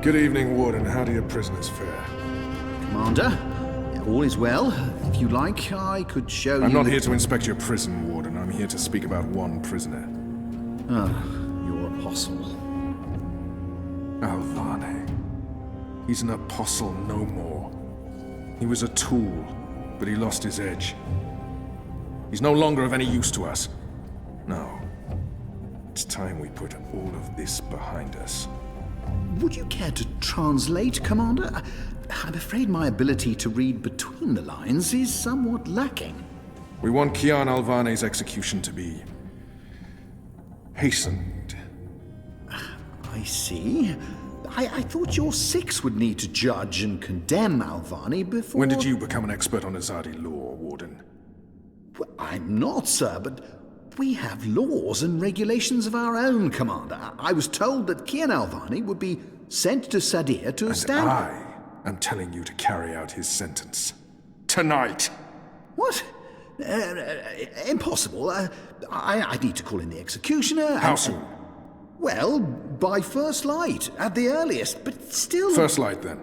Good evening, Warden. How do your prisoners fare? Commander, all is well. If you like, I could show you... I'm not here to inspect your prison, Warden. I'm here to speak about one prisoner. Your apostle. Alvane. He's an apostle no more. He was a tool, but he lost his edge. He's no longer of any use to us. No. It's time we put all of this behind us. Would you care to translate, Commander? I'm afraid my ability to read between the lines is somewhat lacking. We want Kian Alvane's execution to be... hastened. I see. I thought your six would need to judge and condemn Alvane before... When did you become an expert on Azadi law, Warden? Well, I'm not, sir, but we have laws and regulations of our own, Commander. I was told that Kian Alvane would be sent to Sadir to stand... I am telling you to carry out his sentence. Tonight! What? Impossible. I need to call in the executioner. How soon? Well, by first light, at the earliest, but still... First light, then.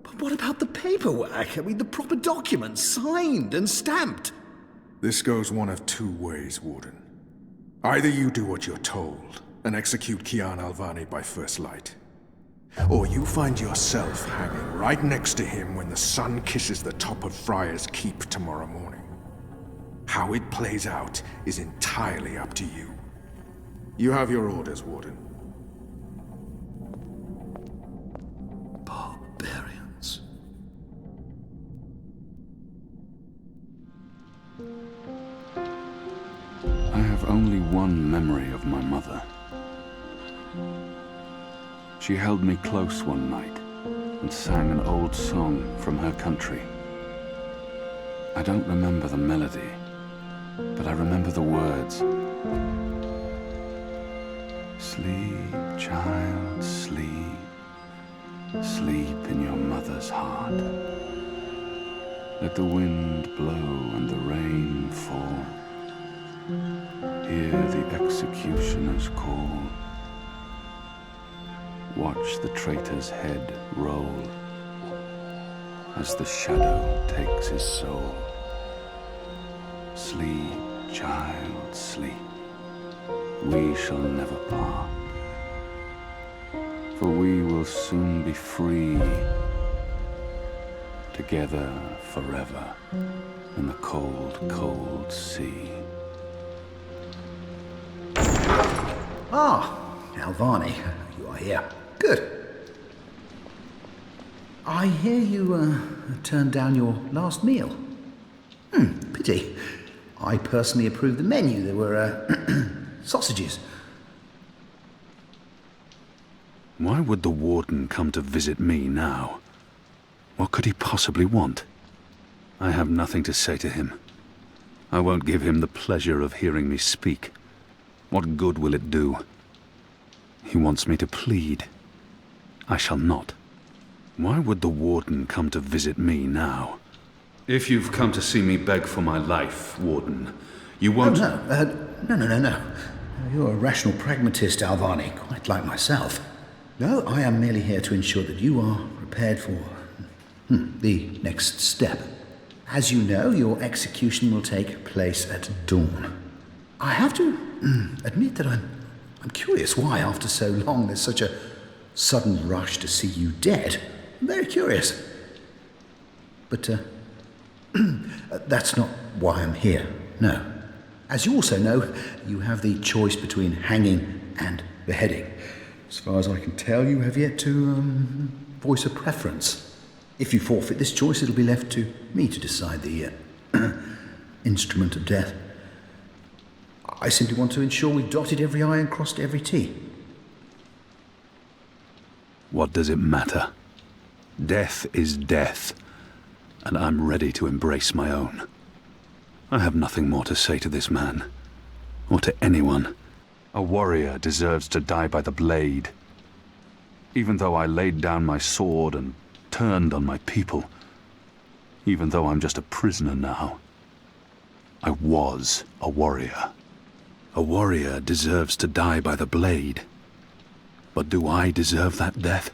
But what about the paperwork? I mean, the proper documents, signed and stamped. This goes one of two ways, Warden. Either you do what you're told and execute Kian Alvane by first light, or you find yourself hanging right next to him when the sun kisses the top of Friar's Keep tomorrow morning. How it plays out is entirely up to you. You have your orders, Warden. Barbarians. I have only one memory of my mother. She held me close one night and sang an old song from her country. I don't remember the melody, but I remember the words. Sleep, child, sleep. Sleep in your mother's heart. Let the wind blow and the rain fall. Hear the executioner's call. Watch the traitor's head roll as the shadow takes his soul. Sleep, child, sleep. We shall never part, for we will soon be free, together forever in the cold, cold sea. Ah, Alvane, you are here. Good. I hear you turned down your last meal. Pity. I personally approved the menu. There were sausages. Why would the warden come to visit me now? What could he possibly want? I have nothing to say to him. I won't give him the pleasure of hearing me speak. What good will it do? He wants me to plead. I shall not. Why would the warden come to visit me now? If you've come to see me beg for my life, Warden, you won't... No. You're a rational pragmatist, Alvane, quite like myself. No, I am merely here to ensure that you are prepared for the next step. As you know, your execution will take place at dawn. I have to admit that I'm curious why, after so long, there's such a sudden rush to see you dead. I'm very curious. But that's not why I'm here, no. As you also know, you have the choice between hanging and beheading. As far as I can tell, you have yet to voice a preference. If you forfeit this choice, it'll be left to me to decide the instrument of death. I simply want to ensure we dotted every I and crossed every T. What does it matter? Death is death, and I'm ready to embrace my own. I have nothing more to say to this man, or to anyone. A warrior deserves to die by the blade. Even though I laid down my sword and turned on my people, even though I'm just a prisoner now, I was a warrior. A warrior deserves to die by the blade. But do I deserve that death?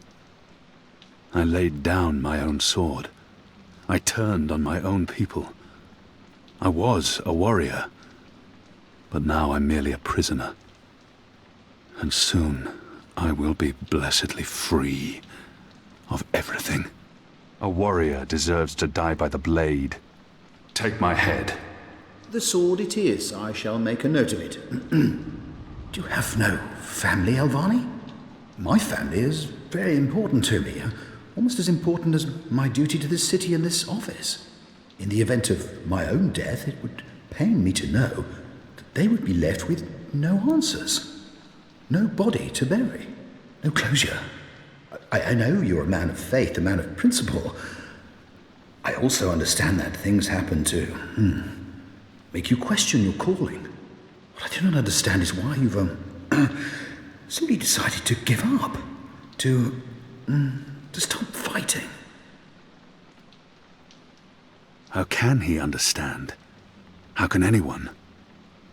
I laid down my own sword. I turned on my own people. I was a warrior, but now I'm merely a prisoner. And soon I will be blessedly free of everything. A warrior deserves to die by the blade. Take my head. The sword it is. I shall make a note of it. Do you have no family, Alvani? My family is very important to me. Almost as important as my duty to this city and this office. In the event of my own death, it would pain me to know that they would be left with no answers. No body to bury. No closure. I know you're a man of faith, a man of principle. I also understand that things happen to make you question your calling. What I do not understand is why you've simply decided to give up, to stop fighting. How can he understand? How can anyone?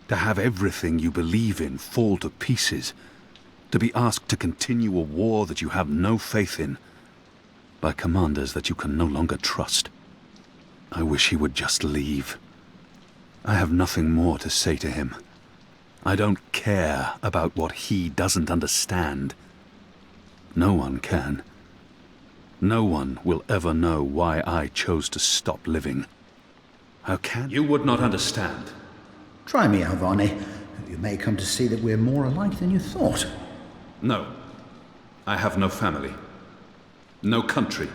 To have everything you believe in fall to pieces. To be asked to continue a war that you have no faith in. By commanders that you can no longer trust. I wish he would just leave. I have nothing more to say to him. I don't care about what he doesn't understand. No one can. No one will ever know why I chose to stop living. How can you would not understand? Try me, Alvani. You may come to see that we're more alike than you thought. No. I have no family. No country.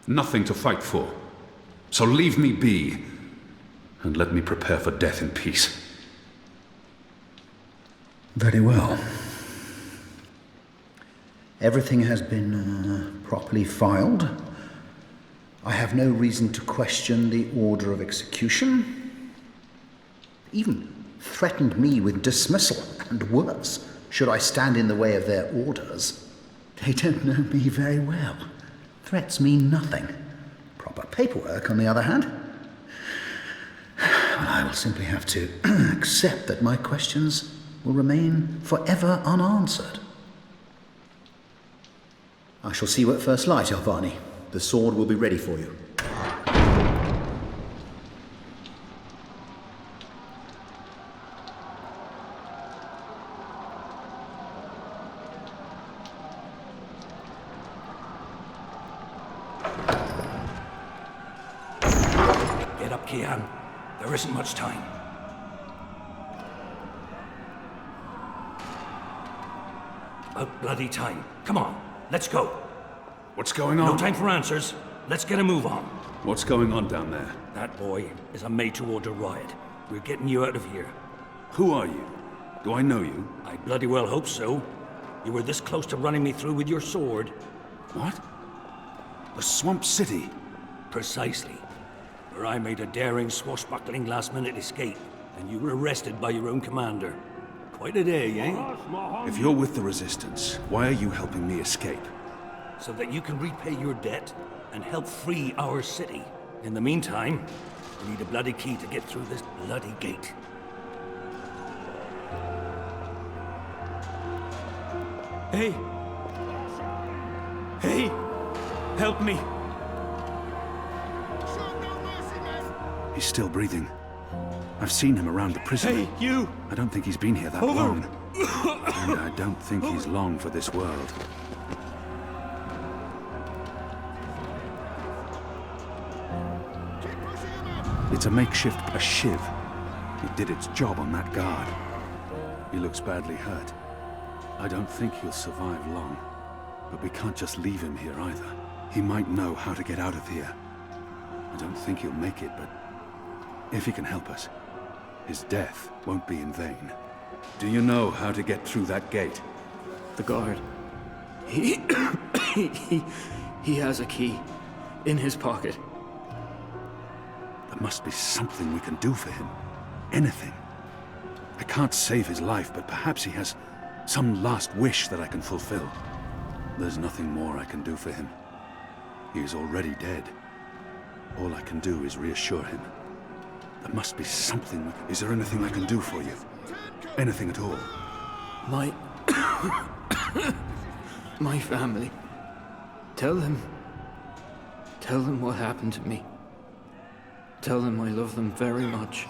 Nothing to fight for. So leave me be, and let me prepare for death in peace. Very well. Everything has been properly filed. I have no reason to question the order of execution. Even threatened me with dismissal, and worse, should I stand in the way of their orders. They don't know me very well. Threats mean nothing. Proper paperwork, on the other hand. I will simply have to accept that my questions will remain forever unanswered. I shall see you at first light, Alvani. The sword will be ready for you. Get up, Kian. There isn't much time. About bloody time. Come on, let's go. What's going on? No time for answers. Let's get a move on. What's going on down there? That boy is a made-to-order riot. We're getting you out of here. Who are you? Do I know you? I bloody well hope so. You were this close to running me through with your sword. What? The Swamp City? Precisely. Where I made a daring, swashbuckling last-minute escape, and you were arrested by your own commander. Quite a day, eh? If you're with the Resistance, why are you helping me escape? So that you can repay your debt and help free our city. In the meantime, we need a bloody key to get through this bloody gate. Hey! Hey! Help me! He's still breathing. I've seen him around the prison. Hey, you! I don't think he's been here that Over. long. And I don't think he's long for this world. It's a makeshift, a shiv. It did its job on that guard. He looks badly hurt. I don't think he'll survive long. But we can't just leave him here either. He might know how to get out of here. I don't think he'll make it, but if he can help us, his death won't be in vain. Do you know how to get through that gate? The guard. He... he has a key. In his pocket. There must be something we can do for him. Anything. I can't save his life, but perhaps he has some last wish that I can fulfill. There's nothing more I can do for him. He is already dead. All I can do is reassure him. There must be something. Is there anything I can do for you? Anything at all? My... my family. Tell them Tell them what happened to me. Tell them I love them very much.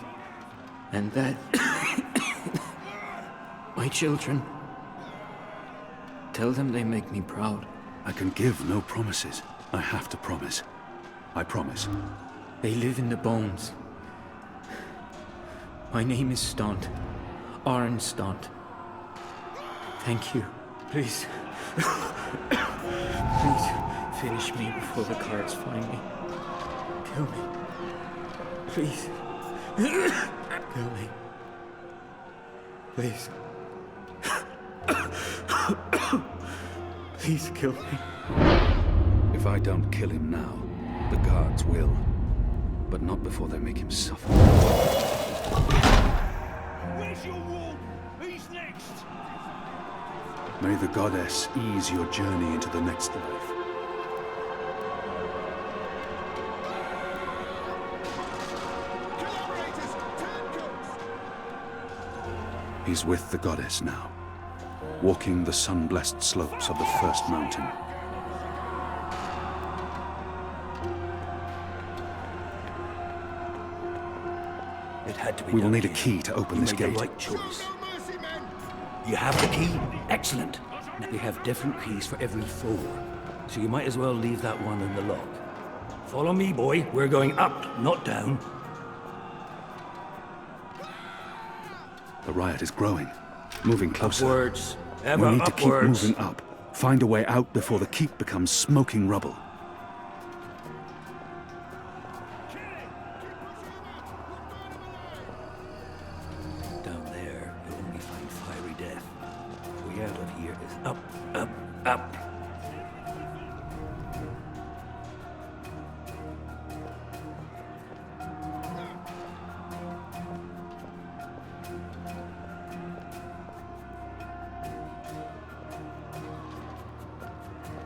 And that... my children. Tell them they make me proud. I can give no promises. I have to promise. I promise. They live in the bones. My name is Stant. Arn Stant. Thank you. Please. Please, finish me before the cards find me. Kill me. Please. Kill me. Please. Please kill me. If I don't kill him now, the guards will. But not before they make him suffer. Where's your ward? Who's next? May the goddess ease your journey into the next life. He's with the goddess now, walking the sun-blessed slopes of the first mountain. It had to be. We will done, need a King. key to open You this made gate. the right choice. You have the key? Excellent. Now, they have different keys for every floor, so you might as well leave that one in the lock. Follow me, boy. We're going up, not down. The riot is growing, moving closer. Upwards. Ever We need to keep upwards. moving up. Find a way out before the keep becomes smoking rubble. Down there, you'll only find fiery death. The way out of here is up, up, up.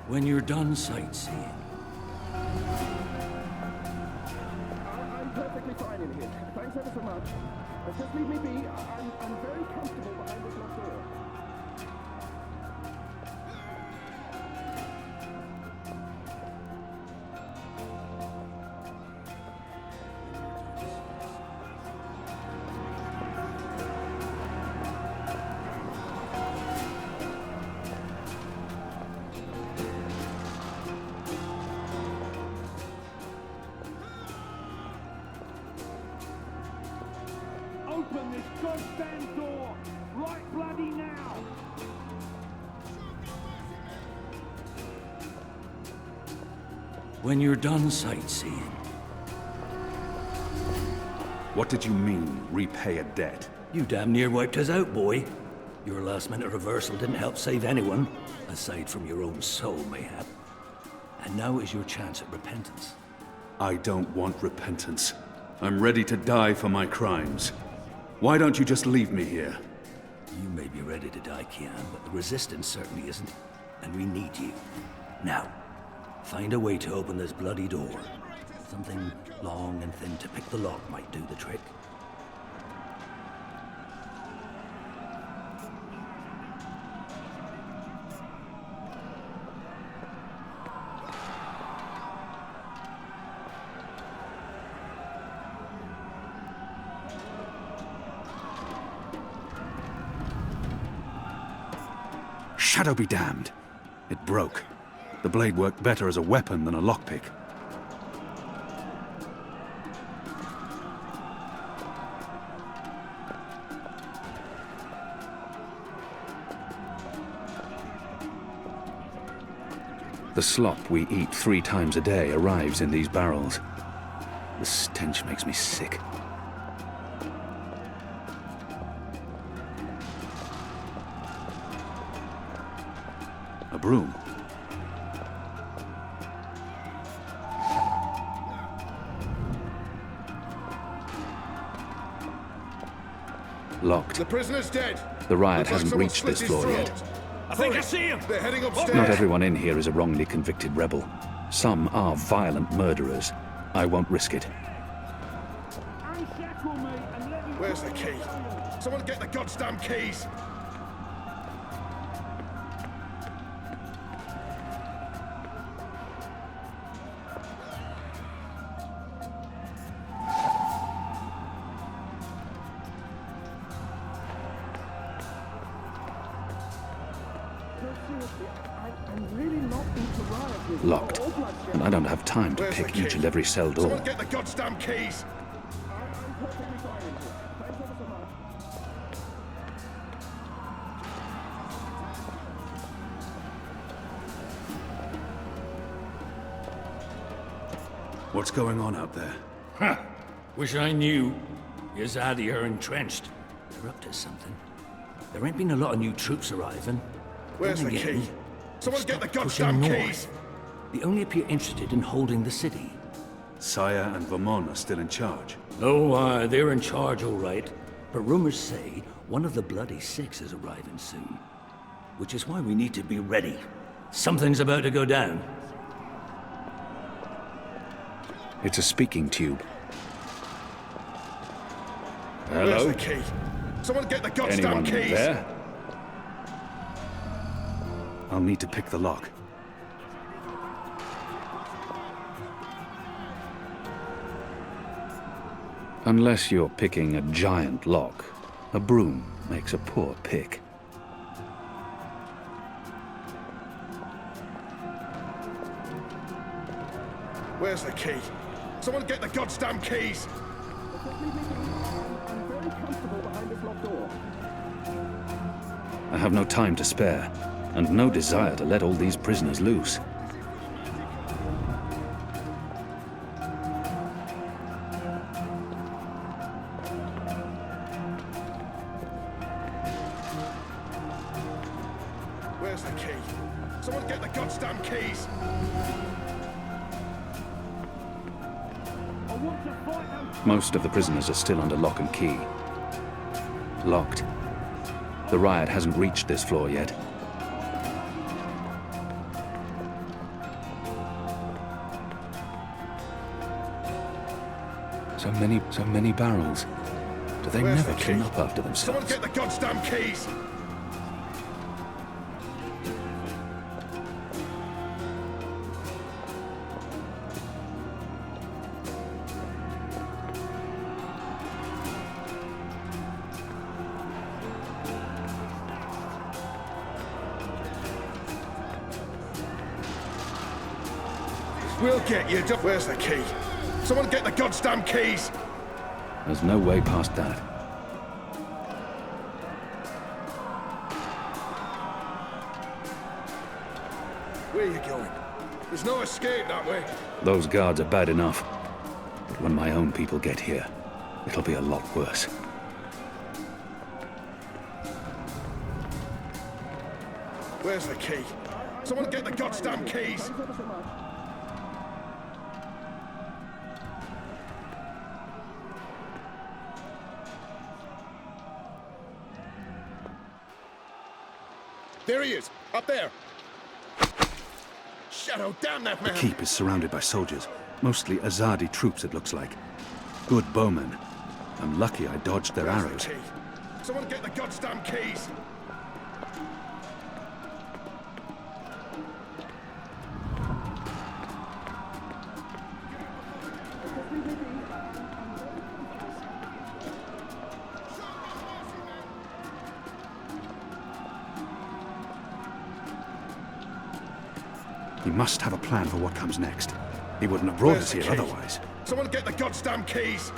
When you're done sightseeing, I'm perfectly fine in here. Thanks ever so much. Just leave me be. I'm very comfortable behind this locked door. Open this goddamn door! Right bloody now! when you're done sightseeing, What did you mean, repay a debt? you damn near wiped us out, boy. Your last-minute reversal didn't help save anyone, aside from your own soul, mayhap. And now is your chance at repentance. I don't want repentance. I'm ready to die for my crimes. Why don't you just leave me here? You may be ready to die, Kian, but the Resistance certainly isn't. And we need you. Now, find a way to open this bloody door. Something long and thin to pick the lock might do the trick. Shadow be damned. It broke. The blade worked better as a weapon than a lockpick. The slop we eat 3 times a day arrives in these barrels. The stench makes me sick. A broom. Locked. The prisoner's dead. The riot Looks like hasn't someone reached slit this his floor throat. yet. I think I see him! They're heading upstairs. Not everyone in here is a wrongly convicted rebel. Some are violent murderers. I won't risk it. Unshackle me and let me... Where's the key? Someone get the goddamn keys! seriously, I'm really not into riot with Locked. or bloodshed. And I don't have time to Where's the pick key? each and every cell door. Someone get the goddamn keys! I'm perfectly fine in here. Thanks ever so much. What's going on out there? Huh. Wish I knew. Yazadi are entrenched. They're up to something. There ain't been a lot of new troops arriving. Where's Then the again, key? Someone get the stopped pushing goddamn north. keys! They only appear interested in holding the city. Saya and Vermont are still in charge. Oh, they're in charge, all right. But rumors say one of the Bloody Six is arriving soon. Which is why we need to be ready. Something's about to go down. It's a speaking tube. Where's Hello? the key? Someone get the goddamn Anyone keys! there? I'll need to pick the lock. Unless you're picking a giant lock, a broom makes a poor pick. Where's the key? Someone get the goddamn keys! Just leave me be. I'm very comfortable behind this locked door. I have no time to spare, and no desire to let all these prisoners loose. Where's the key? Someone get the goddamn keys! I want to fight them. Most of the prisoners are still under lock and key. Locked. The riot hasn't reached this floor yet. So many barrels. Do they Where's never the clean key? up after Someone themselves? get the goddamn keys! We'll get you. Where's the key? Someone get the goddamn keys! There's no way past that. Where are you going? There's no escape that way. Those guards are bad enough. But when my own people get here, it'll be a lot worse. Where's the key? Someone get the goddamn keys! Thanks ever so much. There he is! Up there! Shadow, damn that man! The keep is surrounded by soldiers. Mostly Azadi troops, it looks like. Good bowmen. I'm lucky I dodged their Where's arrows. the key? Someone get the goddamn keys! He must have a plan for what comes next. He wouldn't have brought Where's us the here key? otherwise. Someone get the goddamn keys!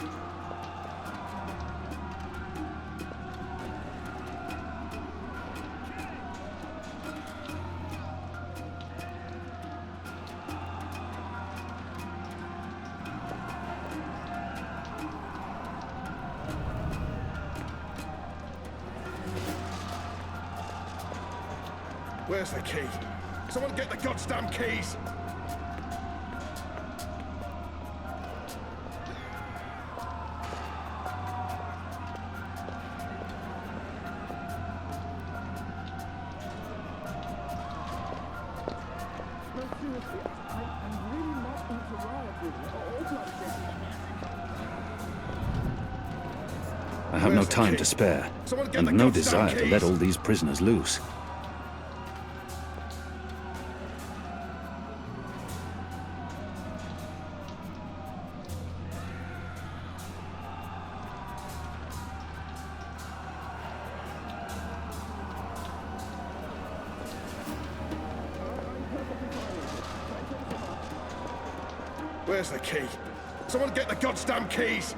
Where's the key? Someone get the goddamn keys! No, seriously, I'm really not into riot with or bloodshed. I have no Where's the time key? to spare, Someone get and the no goddamn desire to keys! let all these prisoners loose. Where's the key? Someone get the goddamn keys!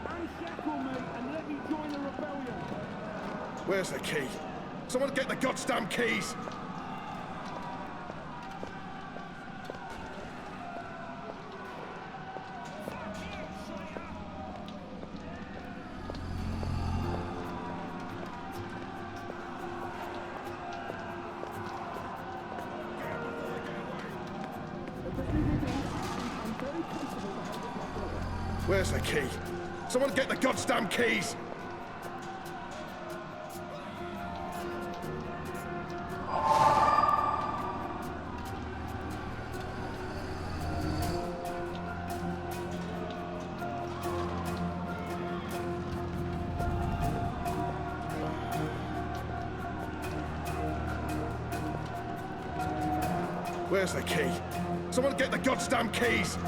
Unshackle me and let me join the rebellion. Where's the key? Someone get the goddamn keys! Where's the key? Someone get the goddamn keys! Where's the key? Someone get the goddamn keys!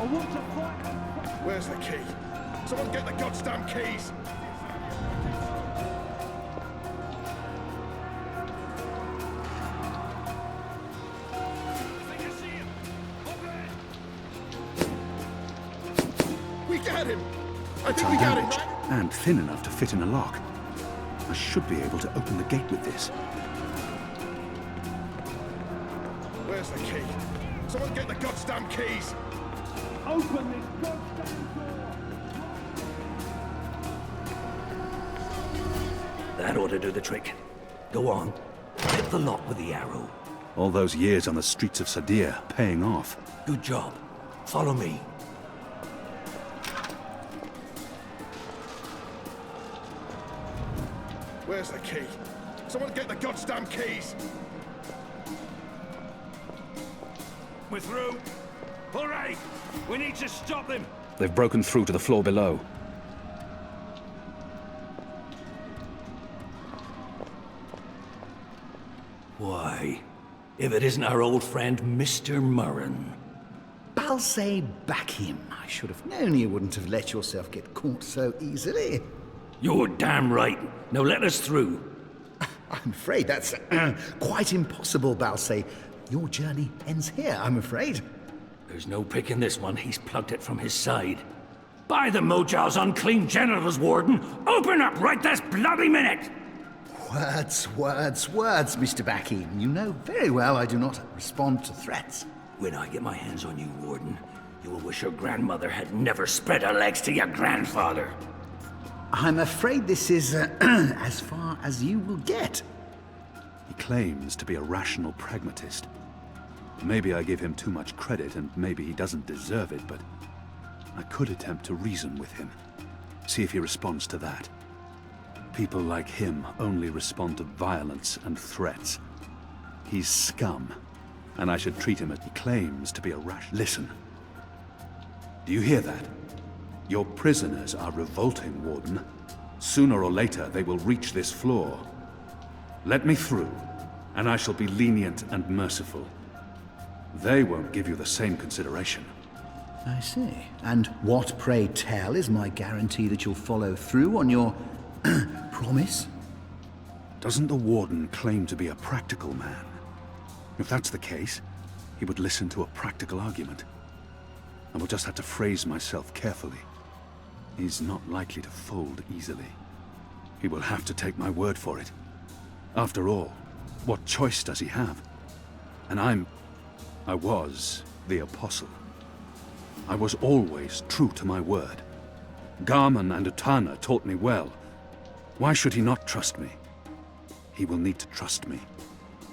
I want to fight. Where's the key? Someone get the goddamn keys! We got him! I think we got him! Damaged and thin enough to fit in a lock. I should be able to open the gate with this. Where's the key? Someone get the goddamn keys! Open this goddamn door. That ought to do the trick. Go on. Hit the lock with the arrow. All those years on the streets of Sadir paying off. Good job. Follow me. Where's the key? Someone get the goddamn keys! We're through. All right, we need to stop them. They've broken through to the floor below. Why, if it isn't our old friend, Mr. Murren. Balsay Bakim. I should have known you wouldn't have let yourself get caught so easily. You're damn right. Now let us through. I'm afraid that's quite impossible, Balsay. Your journey ends here, I'm afraid. There's no picking this one. He's plugged it from his side. By the Mojal's unclean genitals, Warden! Open up right this bloody minute! Words, Mr. Bakim. You know very well I do not respond to threats. When I get my hands on you, Warden, you will wish your grandmother had never spread her legs to your grandfather. I'm afraid this is as far as you will get. He claims to be a rational pragmatist. Maybe I give him too much credit, and maybe he doesn't deserve it, but I could attempt to reason with him. See if he responds to that. People like him only respond to violence and threats. He's scum, and I should treat him as he claims to be a rash. Listen. Do you hear that? Your prisoners are revolting, Warden. Sooner or later, they will reach this floor. Let me through, and I shall be lenient and merciful. They won't give you the same consideration. I see. And what, pray tell, is my guarantee that you'll follow through on your promise? Doesn't the Warden claim to be a practical man? If that's the case, he would listen to a practical argument. I will just have to phrase myself carefully. He's not likely to fold easily. He will have to take my word for it. After all, what choice does he have? And I was the Apostle. I was always true to my word. Garman and Utana taught me well. Why should he not trust me? He will need to trust me,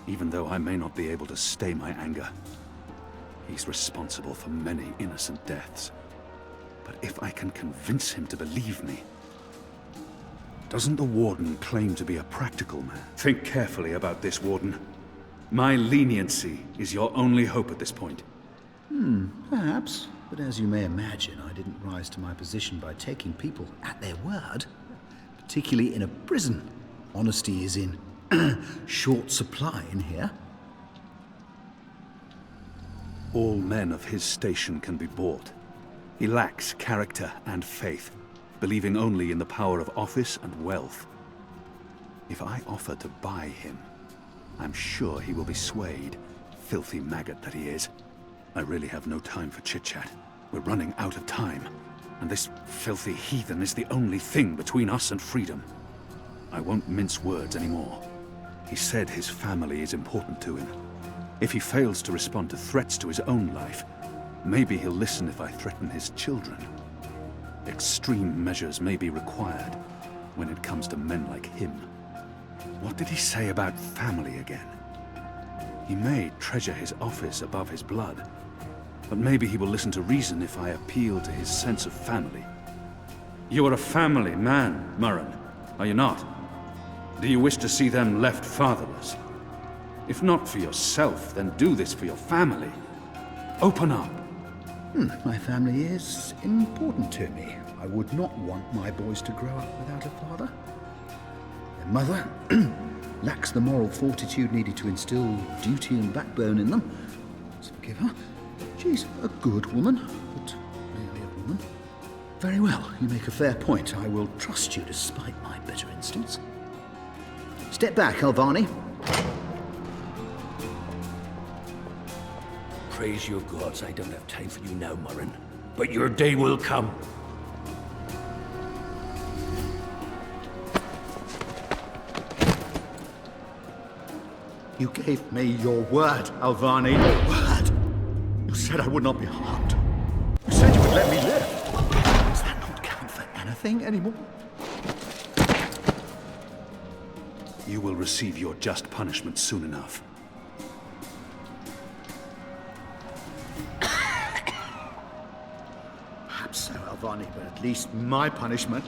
even though I may not be able to stay my anger. He's responsible for many innocent deaths. But if I can convince him to believe me... Doesn't the Warden claim to be a practical man? Think carefully about this, Warden. My leniency is your only hope at this point. Perhaps. But as you may imagine, I didn't rise to my position by taking people at their word. Particularly in a prison. Honesty is in short supply in here. All men of his station can be bought. He lacks character and faith, believing only in the power of office and wealth. If I offer to buy him, I'm sure he will be swayed, filthy maggot that he is. I really have no time for chit-chat. We're running out of time, and this filthy heathen is the only thing between us and freedom. I won't mince words anymore. He said his family is important to him. If he fails to respond to threats to his own life, maybe he'll listen if I threaten his children. Extreme measures may be required when it comes to men like him. What did he say about family again? He may treasure his office above his blood, but maybe he will listen to reason if I appeal to his sense of family. You are a family man, Murren, are you not? Do you wish to see them left fatherless? If not for yourself, then do this for your family. Open up. My family is important to me. I would not want my boys to grow up without a father. Their mother lacks the moral fortitude needed to instill duty and backbone in them. Let's forgive her. She's a good woman, but merely a woman. Very well, you make a fair point. I will trust you despite my better instincts. Step back, Alvani. Praise your gods, I don't have time for you now, Murren. But your day will come. You gave me your word, Alvani. Your word. You said I would not be harmed. You said you would let me live. Does that not count for anything anymore? You will receive your just punishment soon enough. Perhaps so, Alvani, but at least my punishment...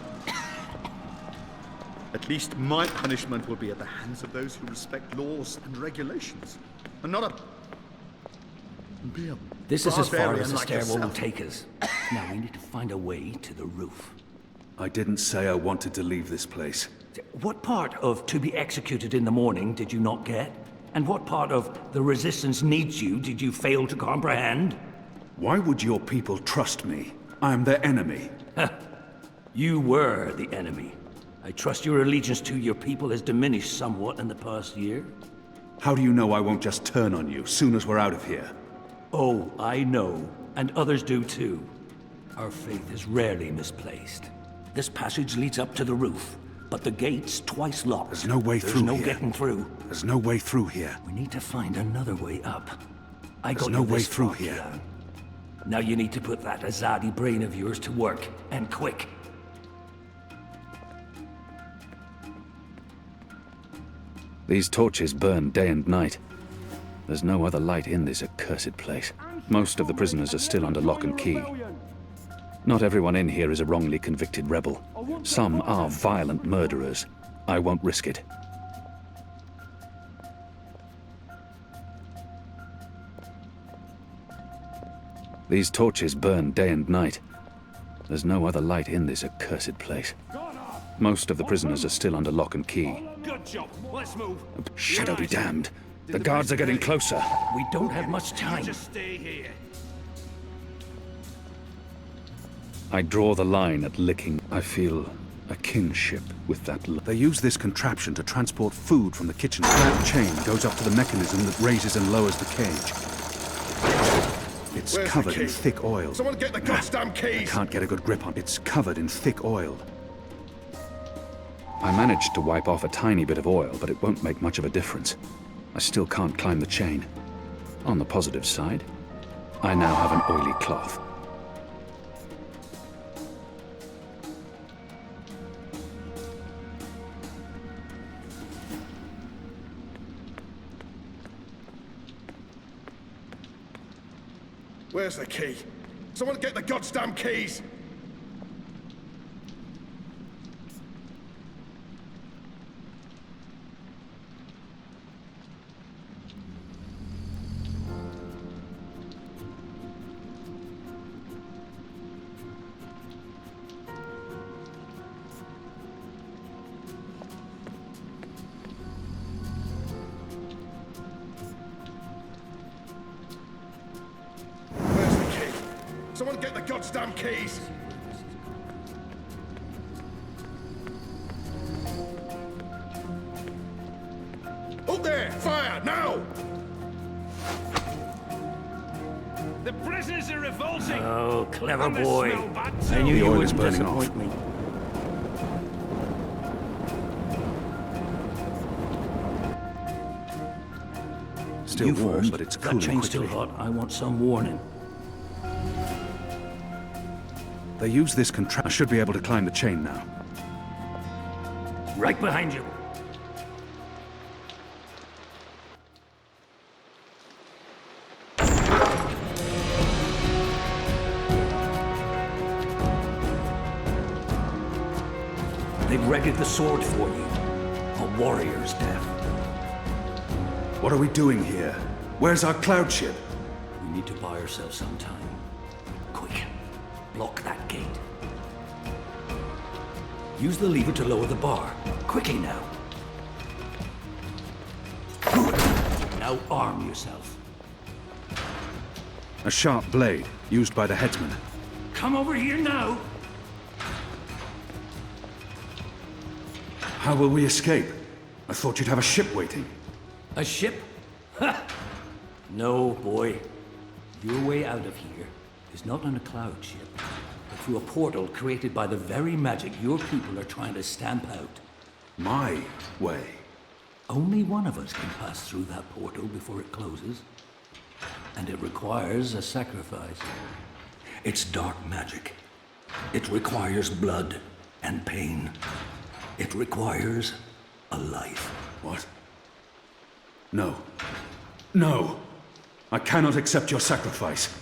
At least my punishment will be at the hands of those who respect laws and regulations, and not be a This is as far barbarian as the like stairwell will yourself. take us. Now we need to find a way to the roof. I didn't say I wanted to leave this place. What part of to be executed in the morning did you not get? And what part of the resistance needs you did you fail to comprehend? Why would your people trust me? I'm their enemy. You were the enemy. I trust your allegiance to your people has diminished somewhat in the past year. How do you know I won't just turn on you soon as we're out of here? Oh, I know, and others do too. Our faith is rarely misplaced. This passage leads up to the roof, but the gate's twice locked. There's no way through There's no here. getting through. There's no way through here. We need to find another way up. There's no way through here. Now you need to put that Azadi brain of yours to work, and quick. These torches burn day and night. There's no other light in this accursed place. Most of the prisoners are still under lock and key. Not everyone in here is a wrongly convicted rebel. Some are violent murderers. I won't risk it. These torches burn day and night. There's no other light in this accursed place. Most of the prisoners are still under lock and key. Good job. Let's move. Shadow be damned. The guards are getting closer. We don't have much time. Just stay here. I draw the line at licking. I feel a kinship with that. They use this contraption to transport food from the kitchen. That chain goes up to the mechanism that raises and lowers the cage. It's Where's the covered in key? thick oil. Someone get the goddamn I keys! can't get a good grip on it. It's covered in thick oil. I managed to wipe off a tiny bit of oil, but it won't make much of a difference. I still can't climb the chain. On the positive side, I now have an oily cloth. Where's the key? Someone get the goddamn keys! Someone get the goddamn keys! Up there! Fire, now! The prisoners are revolting! Oh, clever And they boy. smell bad I too. knew The you oil wouldn't is burning disappoint off. me. Still You warm, first. but it's That cooling chain's quickly. still hot. I want some warning. They use this I should be able to climb the chain now. Right behind you. They've readied the sword for you. A warrior's death. What are we doing here? Where's our cloud ship? We need to buy ourselves some time. Quick. Block that gate. Use the lever to lower the bar. Quickly now. Good. Now arm yourself. A sharp blade, used by the headsman. Come over here now. How will we escape? I thought you'd have a ship waiting. A ship? Ha! No, boy. Your way out of here is not on a cloud ship, but through a portal created by the very magic your people are trying to stamp out. My way. Only one of us can pass through that portal before it closes. And it requires a sacrifice. It's dark magic. It requires blood and pain. It requires a life. What? No. No! I cannot accept your sacrifice.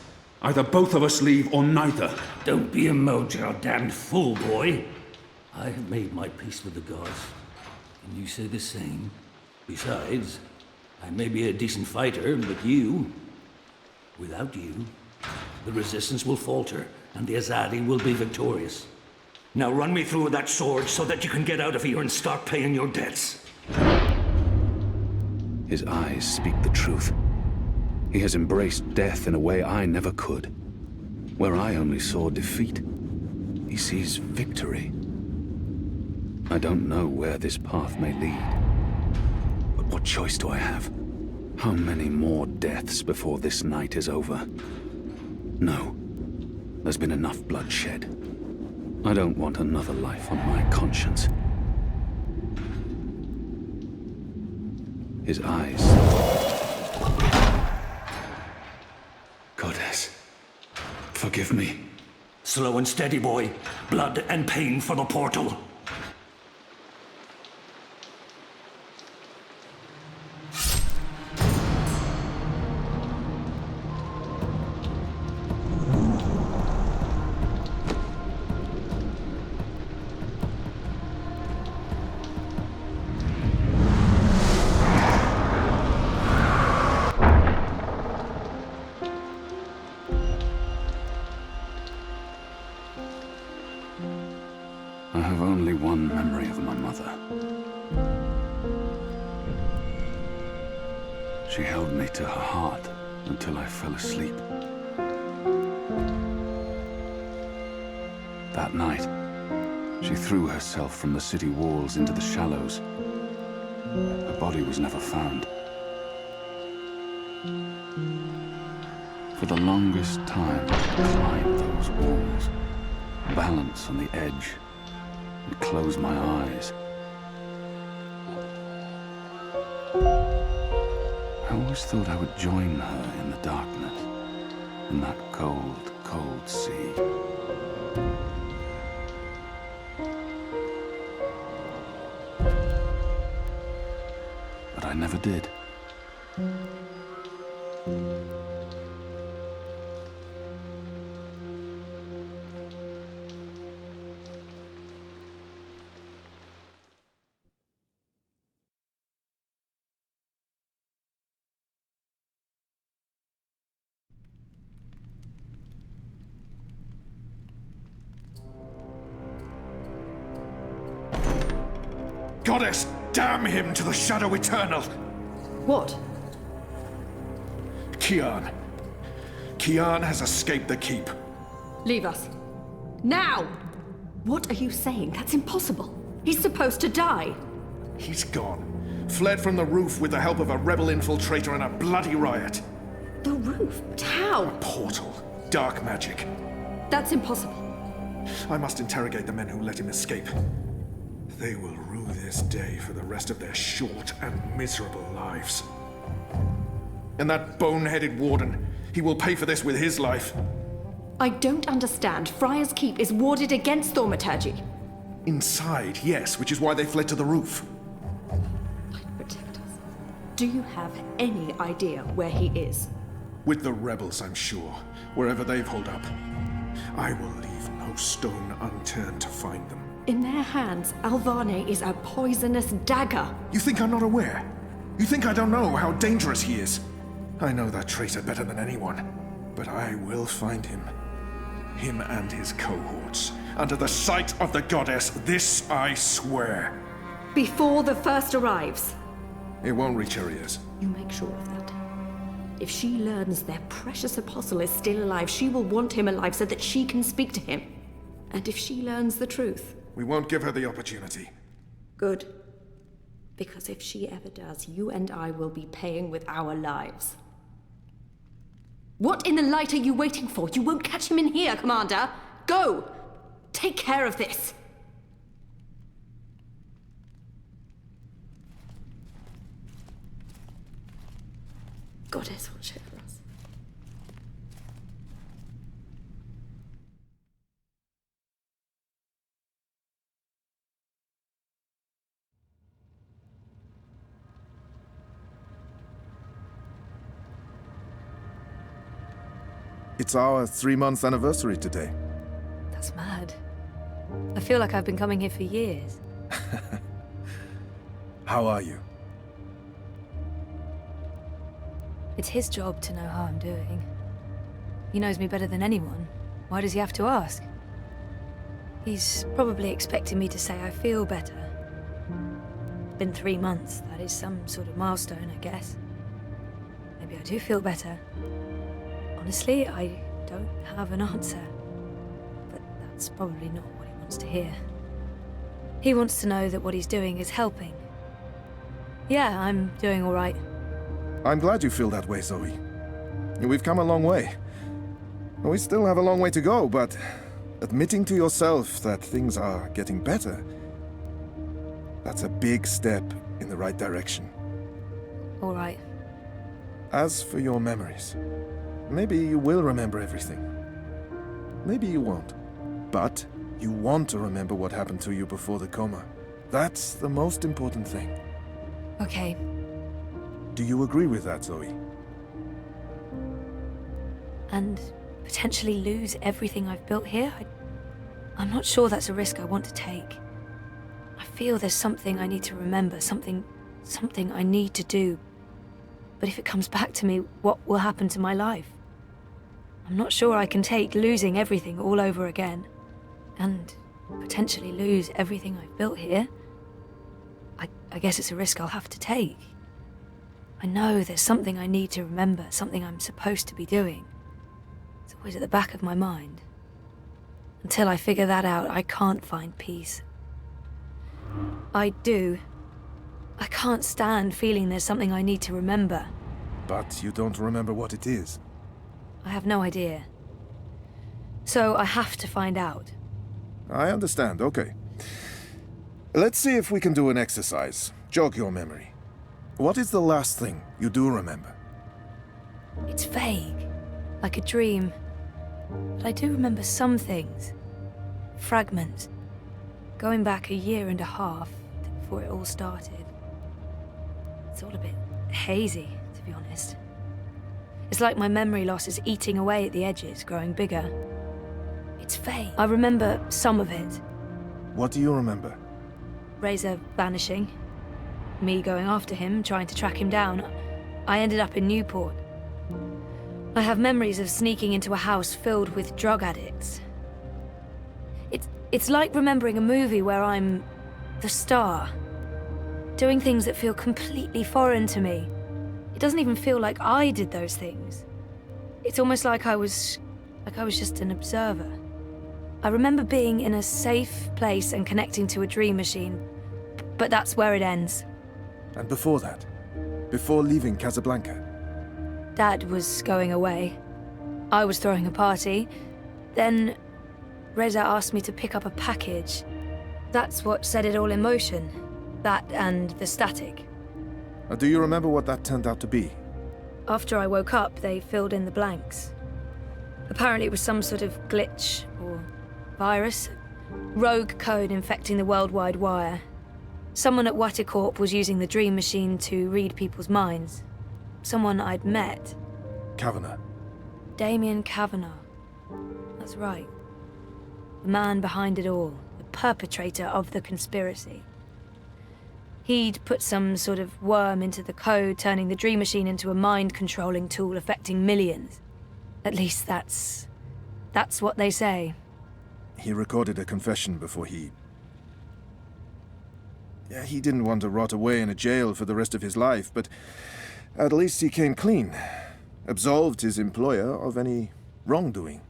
Either both of us leave or neither. Don't be a mojo damned fool, boy. I have made my peace with the gods. And you say the same. Besides, I may be a decent fighter, but without you, the resistance will falter, and the Azadi will be victorious. Now run me through with that sword so that you can get out of here and start paying your debts. His eyes speak the truth. He has embraced death in a way I never could. Where I only saw defeat, he sees victory. I don't know where this path may lead. But what choice do I have? How many more deaths before this night is over? No. There's been enough bloodshed. I don't want another life on my conscience. His eyes. Goddess, forgive me. Slow and steady, boy. Blood and pain for the portal. I have only one memory of my mother. She held me to her heart until I fell asleep. That night, she threw herself from the city walls into the shallows. Her body was never found. For the longest time, I climbed those walls, balance on the edge, and close my eyes. I always thought I would join her in the darkness, in that cold, cold sea. But I never did. Goddess, damn him to the Shadow Eternal! What? Kian. Kian has escaped the keep. Leave us. Now! What are you saying? That's impossible. He's supposed to die. He's gone. Fled from the roof with the help of a rebel infiltrator and a bloody riot. The roof? But how? Portal. Dark magic. That's impossible. I must interrogate the men who let him escape. They will rue this day for the rest of their short and miserable lives. And that bone-headed warden, he will pay for this with his life. I don't understand. Friar's Keep is warded against thaumaturgy. Inside, yes, which is why they fled to the roof. Protect us. Do you have any idea where he is? With the rebels, I'm sure. Wherever they've holed up. I will leave no stone unturned to find them. In their hands, Alvane is a poisonous dagger. You think I'm not aware? You think I don't know how dangerous he is? I know that traitor better than anyone. But I will find him. Him and his cohorts. Under the sight of the goddess, this I swear. Before the first arrives. It won't reach her ears. You make sure of that. If she learns their precious apostle is still alive, she will want him alive so that she can speak to him. And if she learns the truth... We won't give her the opportunity. Good. Because if she ever does, you and I will be paying with our lives. What in the light are you waiting for? You won't catch him in here, Commander. Go! Take care of this. Goddess, watch over us. It's our 3-month anniversary today. That's mad. I feel like I've been coming here for years. How are you? It's his job to know how I'm doing. He knows me better than anyone. Why does he have to ask? He's probably expecting me to say I feel better. Been 3 months. That is some sort of milestone, I guess. Maybe I do feel better. Honestly, I don't have an answer. But that's probably not what he wants to hear. He wants to know that what he's doing is helping. Yeah, I'm doing all right. I'm glad you feel that way, Zoe. We've come a long way. We still have a long way to go, but admitting to yourself that things are getting better, that's a big step in the right direction. All right. As for your memories, maybe you will remember everything. Maybe you won't. But you want to remember what happened to you before the coma. That's the most important thing. Okay. Do you agree with that, Zoe? And potentially lose everything I've built here? I'm not sure that's a risk I want to take. I feel there's something I need to remember, something I need to do. But if it comes back to me, what will happen to my life? I'm not sure I can take losing everything all over again. And potentially lose everything I've built here. I guess it's a risk I'll have to take. I know there's something I need to remember, something I'm supposed to be doing. It's always at the back of my mind. Until I figure that out, I can't find peace. I can't stand feeling there's something I need to remember. But you don't remember what it is. I have no idea. So I have to find out. I understand, okay. Let's see if we can do an exercise. Jog your memory. What is the last thing you do remember? It's vague, like a dream. But I do remember some things. Fragments. Going back 1.5 years before it all started. It's all a bit hazy, to be honest. It's like my memory loss is eating away at the edges, growing bigger. It's vague. I remember some of it. What do you remember? Razor vanishing. Me going after him, trying to track him down. I ended up in Newport. I have memories of sneaking into a house filled with drug addicts. It's like remembering a movie where I'm the star. Doing things that feel completely foreign to me. It doesn't even feel like I did those things. It's almost like I was like I was just an observer. I remember being in a safe place and connecting to a dream machine, but that's where it ends. And before that? Before leaving Casablanca? Dad was going away. I was throwing a party. Then Reza asked me to pick up a package. That's what set it all in motion. That and the static. Do you remember what that turned out to be? After I woke up, they filled in the blanks. Apparently it was some sort of glitch or virus. Rogue code infecting the worldwide wire. Someone at Waticorp was using the dream machine to read people's minds. Someone I'd met. Kavanagh. Damien Kavanagh. That's right. The man behind it all. The perpetrator of the conspiracy. He'd put some sort of worm into the code, turning the dream machine into a mind-controlling tool affecting millions. At least that's what they say. He recorded a confession before he... Yeah, he didn't want to rot away in a jail for the rest of his life, but at least he came clean. Absolved his employer of any wrongdoing.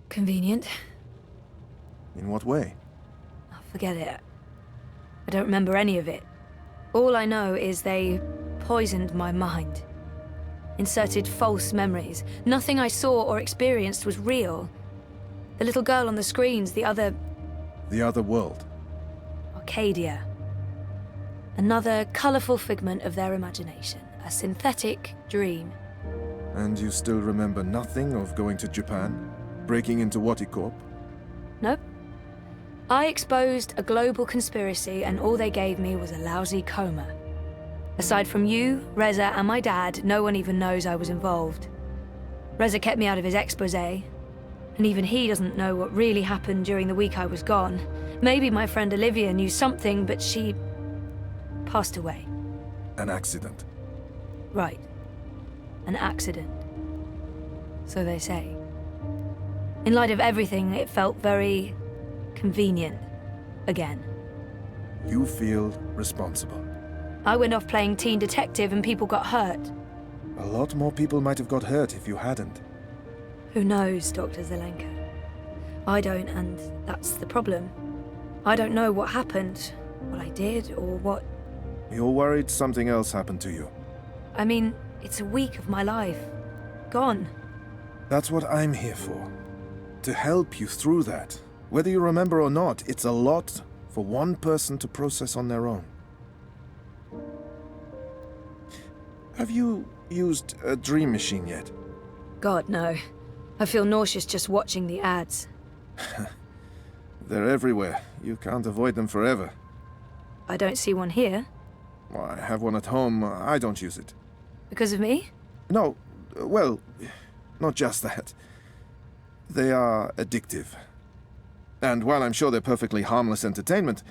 Convenient. In what way? Oh, forget it. I don't remember any of it. All I know is they poisoned my mind. Inserted false memories. Nothing I saw or experienced was real. The little girl on the screens, the other... The other world. Arcadia. Another colourful figment of their imagination. A synthetic dream. And you still remember nothing of going to Japan? Breaking into Waticorp? Nope. I exposed a global conspiracy and all they gave me was a lousy coma. Aside from you, Reza, and my dad, no one even knows I was involved. Reza kept me out of his exposé, and even he doesn't know what really happened during the week I was gone. Maybe my friend Olivia knew something, but she... passed away. An accident. Right. An accident. So they say. In light of everything, it felt very... convenient. Again. You feel responsible. I went off playing teen detective and people got hurt. A lot more people might have got hurt if you hadn't. Who knows, Dr. Zelenko? I don't, and that's the problem. I don't know what happened, what I did, or what... You're worried something else happened to you. I mean, it's a week of my life. Gone. That's what I'm here for. To help you through that. Whether you remember or not, it's a lot for one person to process on their own. Have you used a dream machine yet? God, no. I feel nauseous just watching the ads. They're everywhere. You can't avoid them forever. I don't see one here. Well, I have one at home. I don't use it. Because of me? No, well, not just that. They are addictive. And while I'm sure they're perfectly harmless entertainment,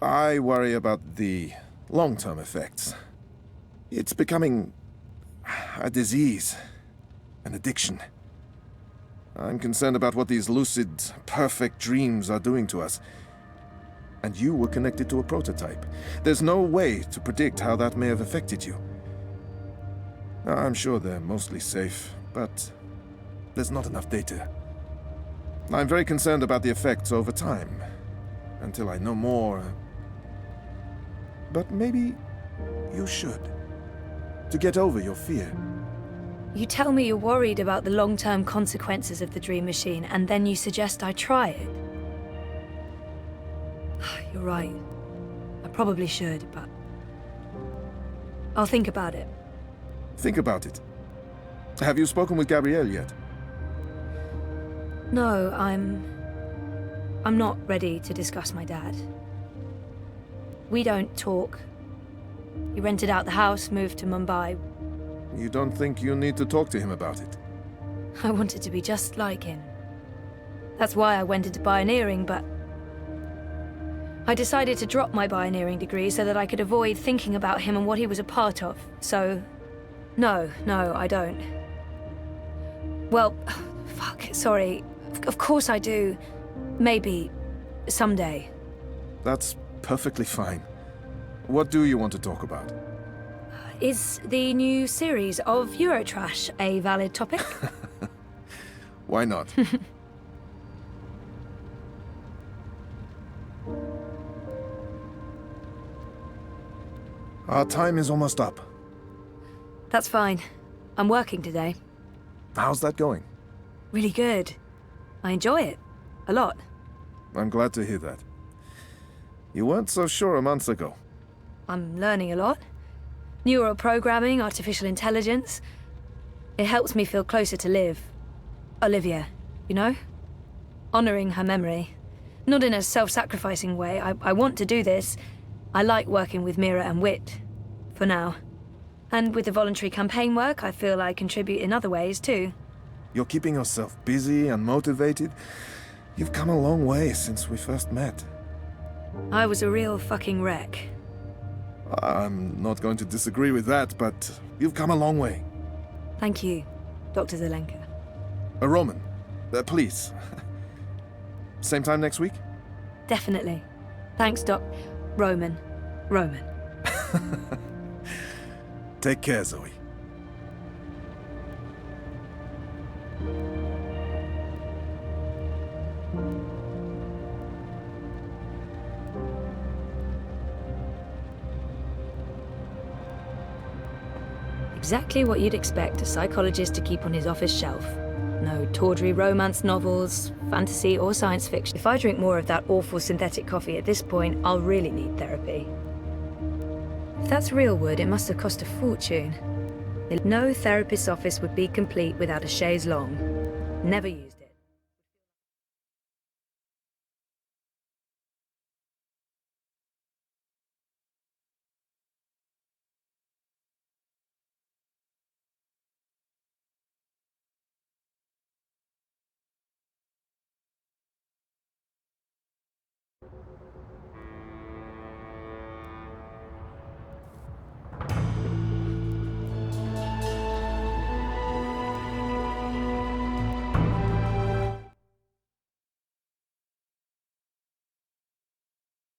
I worry about the long-term effects. It's becoming a disease, an addiction. I'm concerned about what these lucid, perfect dreams are doing to us. And you were connected to a prototype. There's no way to predict how that may have affected you. I'm sure they're mostly safe, but there's not enough data. I'm very concerned about the effects over time, until I know more. But maybe you should, to get over your fear. You tell me you're worried about the long-term consequences of the dream machine, and then you suggest I try it. You're right. I probably should, but... I'll think about it. Think about it. Have you spoken with Gabrielle yet? No, I'm not ready to discuss my dad. We don't talk. He rented out the house, moved to Mumbai. You don't think you need to talk to him about it? I wanted to be just like him. That's why I went into pioneering, but... I decided to drop my pioneering degree so that I could avoid thinking about him and what he was a part of. So, no, I don't. Well, fuck, sorry. Of course I do. Maybe. Someday. That's perfectly fine. What do you want to talk about? Is the new series of Eurotrash a valid topic? Why not? Our time is almost up. That's fine. I'm working today. How's that going? Really good. I enjoy it. A lot. I'm glad to hear that. You weren't so sure a month ago. I'm learning a lot. Neural programming, artificial intelligence. It helps me feel closer to Liv. Olivia, you know? Honoring her memory. Not in a self-sacrificing way. I want to do this. I like working with Mira and Wit. For now. And with the voluntary campaign work, I feel I contribute in other ways, too. You're keeping yourself busy and motivated. You've come a long way since we first met. I was a real fucking wreck. I'm not going to disagree with that, but you've come a long way. Thank you, Dr. Zelenka. Roman, please. Same time next week? Definitely. Thanks, Doc. Roman. Take care, Zoe. Exactly what you'd expect a psychologist to keep on his office shelf. No tawdry romance novels, fantasy, or science fiction. If I drink more of that awful synthetic coffee at this point, I'll really need therapy. If that's real wood, it must have cost a fortune. No therapist's office would be complete without a chaise longue. Never used.